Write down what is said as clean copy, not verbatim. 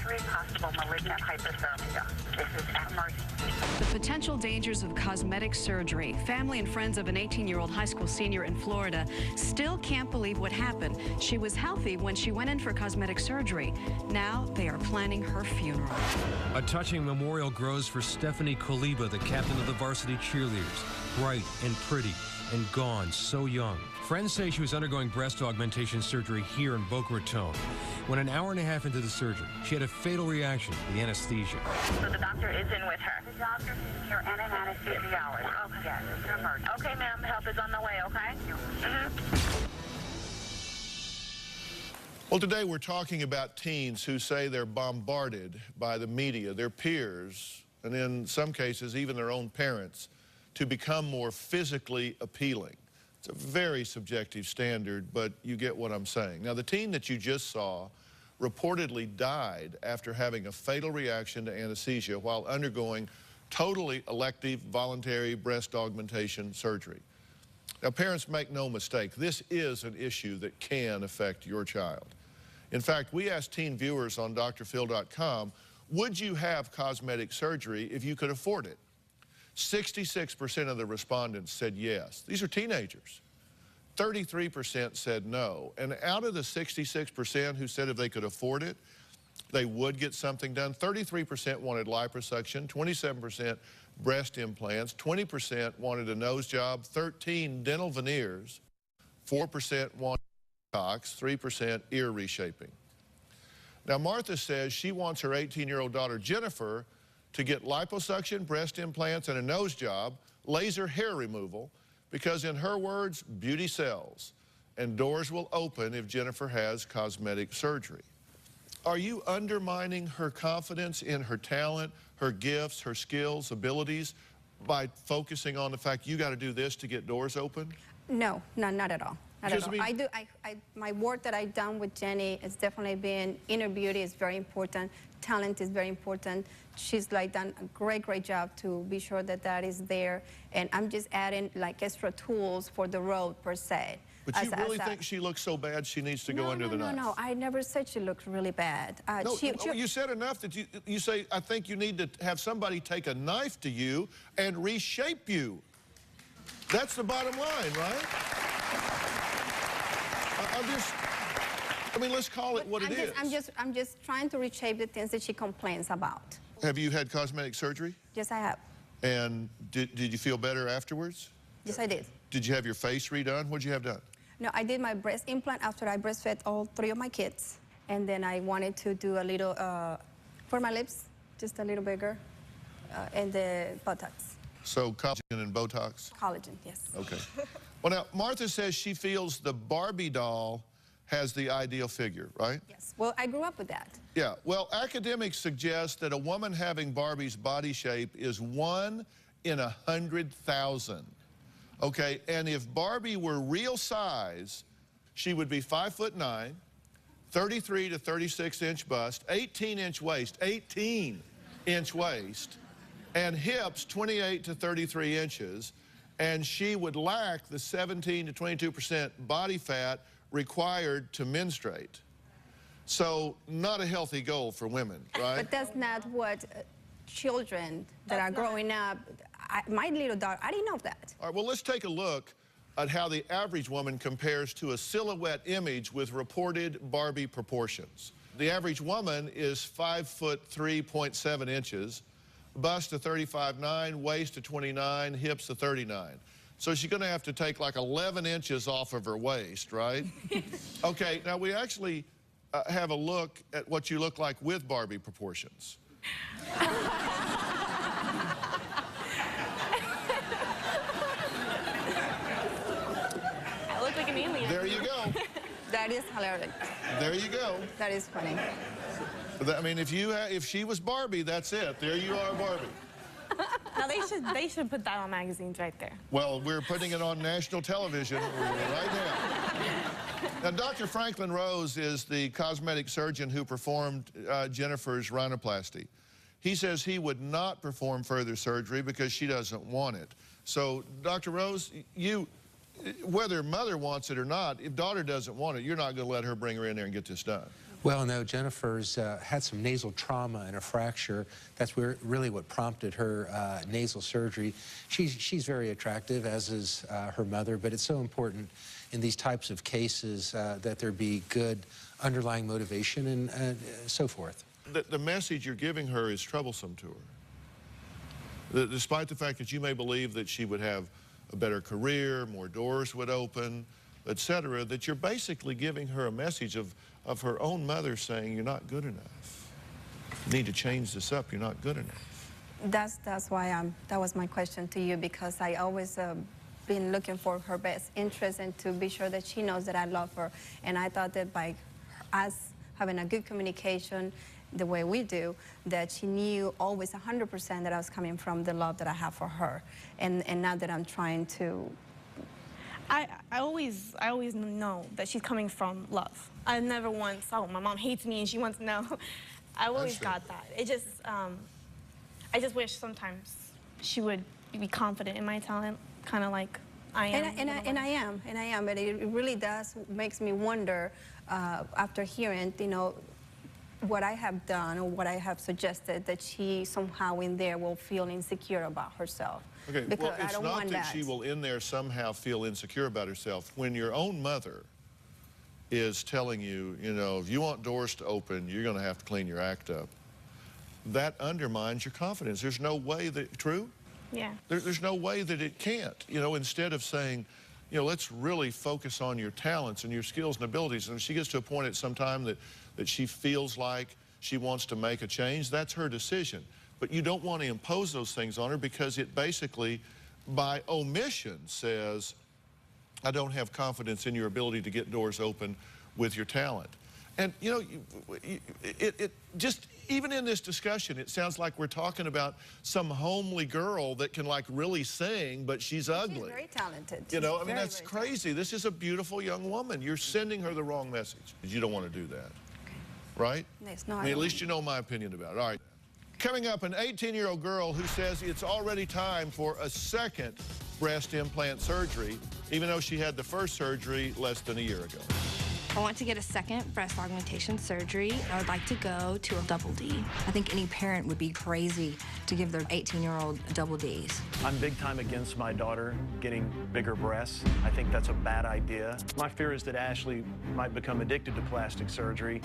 3 possible malignant hypothermia. This is at Mercy. The potential dangers of cosmetic surgery. Family and friends of an 18-year-old high school senior in Florida still can't believe what happened. She was healthy when she went in for cosmetic surgery. Now they are planning her funeral. A touching memorial grows for Stephanie Koliba, the captain of the varsity cheerleaders. Bright and pretty and gone so young. Friends say she was undergoing breast augmentation surgery here in Boca Raton. When an hour and a half into the surgery, she had a fatal reaction to the anesthesia. So the doctor is in with her. The doctor is here and an anesthesiologist. Okay. Yes, it's an emergency. Okay, ma'am. Help is on the way, okay? Well, today we're talking about teens who say they're bombarded by the media, their peers, and in some cases even their own parents, to become more physically appealing. It's a very subjective standard, but you get what I'm saying. Now, the teen that you just saw reportedly died after having a fatal reaction to anesthesia while undergoing totally elective voluntary breast augmentation surgery. Now, parents, make no mistake, this is an issue that can affect your child. In fact, we asked teen viewers on drphil.com, would you have cosmetic surgery if you could afford it? 66% of the respondents said yes. These are teenagers. 33% said no. And out of the 66% who said if they could afford it, they would get something done, 33% wanted liposuction, 27% breast implants, 20% wanted a nose job, 13% dental veneers, 4% wanted Botox, 3% ear reshaping. Now, Martha says she wants her 18-year-old daughter, Jennifer, to get liposuction, breast implants, and a nose job, laser hair removal, because in her words, beauty sells, and doors will open if Jennifer has cosmetic surgery. Are you undermining her confidence in her talent, her gifts, her skills, abilities, by focusing on the fact you got to do this to get doors open? No, not at all. Not at all. I mean, My work that I've done with Jenny has definitely been inner beauty is very important. Talent is very important. She's done a great job to be sure that that is there. And I'm just adding like extra tools for the road per se. But you really think she looks so bad she needs to go under the knife? No, I never said she looked really bad. No, you said enough that you say, I think you need to have somebody take a knife to you and reshape you. That's the bottom line, right? I mean, let's call it what it is. I'm just trying to reshape the things that she complains about. Have you had cosmetic surgery? Yes, I have. And did you feel better afterwards? Yes, I did. Did you have your face redone? What did you have done? No, I did my breast implant after I breastfed all 3 of my kids. And then I wanted to do a little, for my lips, just a little bigger, and the Botox. So collagen and Botox? Collagen, yes. Okay. Well, now, Martha says she feels the Barbie doll has the ideal figure, right? Yes. Well, I grew up with that. Yeah. Well, academics suggest that a woman having Barbie's body shape is 1 in 100,000. Okay, and if Barbie were real size, she would be 5'9", 33 to 36-inch bust, 18-inch waist, 18-inch waist, and hips 28 to 33 inches, and she would lack the 17 to 22% body fat required to menstruate. So not a healthy goal for women, right? But that's not what children that are growing up, my little daughter, I didn't know that. All right, well, let's take a look at how the average woman compares to a silhouette image with reported Barbie proportions. The average woman is 5'3.7 inches, bust to 35.9, waist to 29, hips to 39. So she's going to have to take like 11 inches off of her waist, right? Okay, now we actually have a look at what you look like with Barbie proportions. I look like an alien. There you go. That is hilarious. There you go. That is funny. I mean, if she was Barbie, that's it. There you are, Barbie. Now they should put that on magazines right there. Well, we're putting it on national television right now. Now, Dr. Franklin Rose is the cosmetic surgeon who performed Jennifer's rhinoplasty. He says he would not perform further surgery because she doesn't want it. So, Dr. Rose, whether mother wants it or not, if daughter doesn't want it, you're not going to let her bring her in there and get this done. Well, no, Jennifer's had some nasal trauma and a fracture. That's really what prompted her nasal surgery. She's very attractive, as is her mother, but it's so important in these types of cases that there be good underlying motivation and so forth. The message you're giving her is troublesome to her. Despite the fact that you may believe that she would have a better career, more doors would open, etc., that you're basically giving her a message of her own mother saying, you're not good enough. You need to change this up. You're not good enough. That's why that was my question to you, because I always been looking for her best interest and to be sure that she knows that I love her. And I thought that by us having a good communication the way we do, that she knew always 100% that I was coming from the love that I have for her. And now that I'm trying to... I always know that she's coming from love. I never once, oh, my mom hates me and she wants to know. I always got that. It just, I just wish sometimes she would be confident in my talent, kind of like I am. And I am, but it really does makes me wonder after hearing, you know, what I have done or what I have suggested, that she somehow in there will feel insecure about herself. Okay, because well, it's not that she will in there somehow feel insecure about herself. When your own mother is telling you, you know, if you want doors to open, you're going to have to clean your act up, that undermines your confidence. There's no way that, true? Yeah. There's no way that it can't. You know, instead of saying, you know, let's really focus on your talents and your skills and abilities. And if she gets to a point at some time that she feels like she wants to make a change, that's her decision. But you don't want to impose those things on her, because it basically, by omission, says, I don't have confidence in your ability to get doors open with your talent. And, you know, it just, even in this discussion, it sounds like we're talking about some homely girl that can, like, really sing, but she's ugly. She's very talented. You know, I mean, that's crazy. This is a beautiful young woman. You're sending her the wrong message. You don't want to do that. Okay. Right? Yes, no, I mean, at least you know my opinion about it. All right. Coming up, an 18-year-old girl who says it's already time for a second breast implant surgery, even though she had the first surgery less than a year ago. I want to get a second breast augmentation surgery. I would like to go to a double D. I think any parent would be crazy to give their 18-year-old double Ds. I'm big time against my daughter getting bigger breasts. I think that's a bad idea. My fear is that Ashley might become addicted to plastic surgery.